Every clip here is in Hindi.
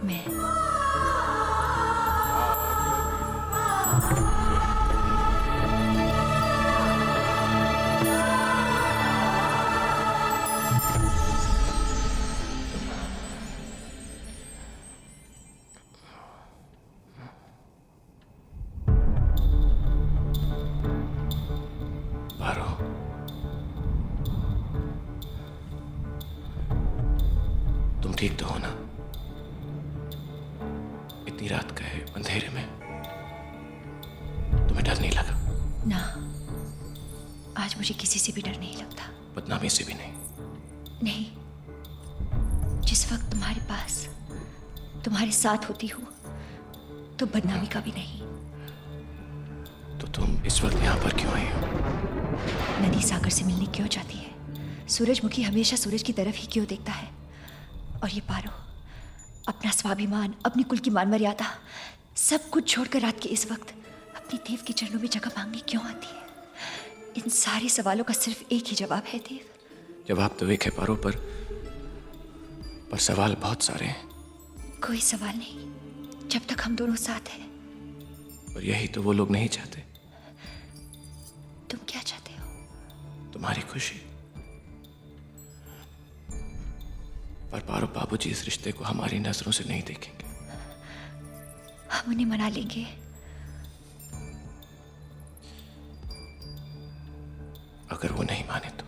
मैं पारो, तुम ठीक तो हो ना? इतनी रात का है, अंधेरे में तुम्हें डर नहीं लगा? ना, आज मुझे किसी से भी डर नहीं लगता। बदनामी से भी नहीं? नहीं, जिस वक्त तुम्हारे पास तुम्हारे साथ होती हूँ तो बदनामी का भी नहीं। तो तुम इस वक्त यहाँ पर क्यों आई हो? नदी सागर से मिलने क्यों जाती है? सूरजमुखी हमेशा सूरज की तरफ ही क्यों देखता है? और ये पारो अपना स्वाभिमान, अपनी कुल की मान मर्यादा सब कुछ छोड़कर रात के इस वक्त अपनी देव के चरणों में जगह मांगने क्यों आती है? इन सारे सवालों का सिर्फ एक ही जवाब है देव। जवाब तो एक है पारो, पर सवाल बहुत सारे हैं। कोई सवाल नहीं जब तक हम दोनों साथ हैं। और यही तो वो लोग नहीं चाहते। तुम क्या चाहते हो? तुम्हारी खुशी। पर पारो, बाबूजी इस रिश्ते को हमारी नजरों से नहीं देखेंगे। हम उन्हें मना लेंगे। अगर वो नहीं माने तो?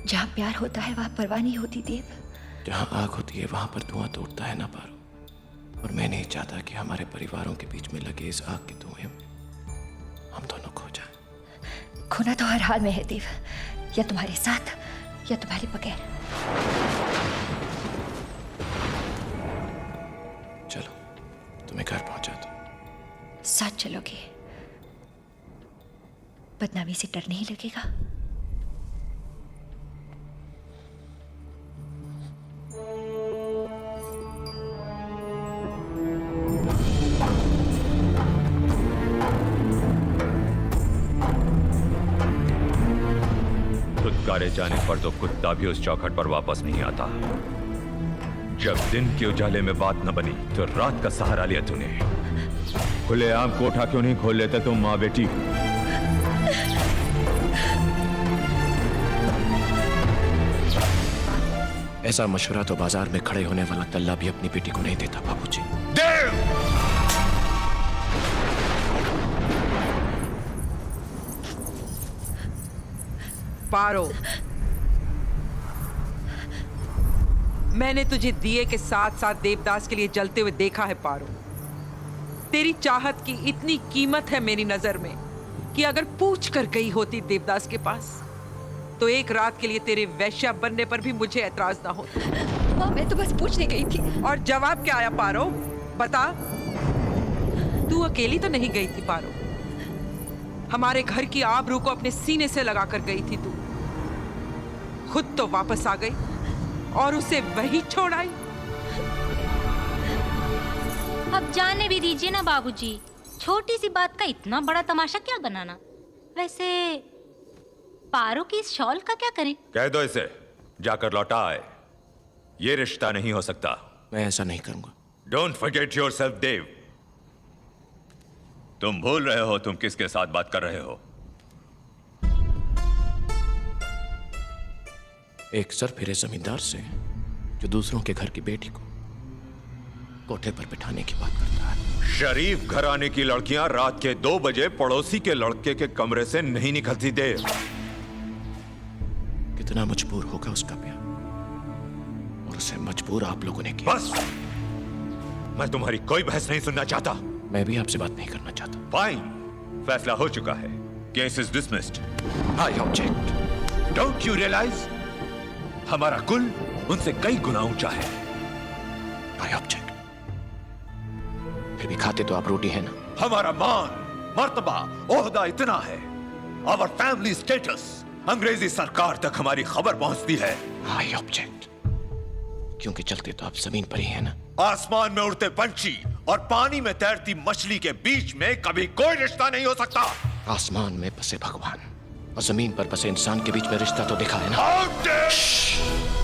जहां प्यार होता है वहां परवाह नहीं होती देव। जहां आग होती है वहां पर धुआं तो उठता है ना पारो। और मैं नहीं चाहता कि हमारे परिवारों के बीच में लगे इस आग के धुएं में हम दोनों खो जाएं। खोना तो हर हाल में है देव, या तुम्हारे साथ या तुम्हारे बगैर। चलो, तुम्हें घर पहुंचा दो। साथ चलोगे? बदनामी से डर नहीं लगेगा? धुतकारे जाने पर तो कुत्ता भी उस चौखट पर वापस नहीं आता। जब दिन के उजाले में बात न बनी तो रात का सहारा लिया तूने। खुले आम कोठा क्यों नहीं खोल लेते तुम माँ बेटी? ऐसा मशवरा तो बाजार में खड़े होने वाला तल्ला भी अपनी बेटी को नहीं देता बाबूजी। देव! पारो, मैंने तुझे दिए के साथ साथ देवदास के लिए जलते हुए देखा है पारो। तेरी चाहत की इतनी कीमत है मेरी नजर में कि अगर पूछ कर गई होती देवदास के पास तो एक रात के लिए तेरे वैश्या बनने पर भी मुझे ऐतराज ना होता। माँ, मैं तो बस पूछने गई थी। और जवाब क्या आया पारो? बता। तू अकेली तो नहीं गई थी पारो। हमारे घर की आबरू को अपने सीने से लगा कर गई थी तू। खुद तो वापस आ गई और उसे वही छोड़ आई। अब जाने भी दीजिए ना बाबूजी, छोटी सी बात का इतना बड़ा तमाशा क्या बनाना। वैसे पारो की इस शॉल का क्या करें? कह दो इसे जाकर लौटा आए। ये रिश्ता नहीं हो सकता। मैं ऐसा नहीं करूंगा। डोंट फॉरगेट योरसेल्फ देव। तुम भूल रहे हो तुम किसके साथ बात कर रहे हो। एक सरफिरे जमींदार से जो दूसरों के घर की बेटी को कोठे पर बिठाने की बात करता है। शरीफ घराने की लड़कियां रात के 2 बजे पड़ोसी के लड़के के कमरे से नहीं निकलती। देव, कितना मजबूर होगा उसका प्यार, और उसे मजबूर आप लोगों ने किया। बस, मैं तुम्हारी कोई बहस नहीं सुनना चाहता। मैं भी आपसे बात नहीं करना चाहता। फाइन, फैसला हो चुका है। Case is dismissed. I object. Don't you realize हमारा कुल उनसे कई गुना ऊंचा है। I object. फिर भी खाते तो आप रोटी है ना? हमारा मान, मर्तबा, ओहदा इतना है। आवर फैमिली स्टेटस अंग्रेजी सरकार तक हमारी खबर पहुंचती है। I object. क्योंकि चलते तो आप जमीन पर ही है ना? आसमान में उड़ते पंछी और पानी में तैरती मछली के बीच में कभी कोई रिश्ता नहीं हो सकता। आसमान में बसे भगवान और जमीन पर बसे इंसान के बीच में रिश्ता तो दिखा है ना? Out there!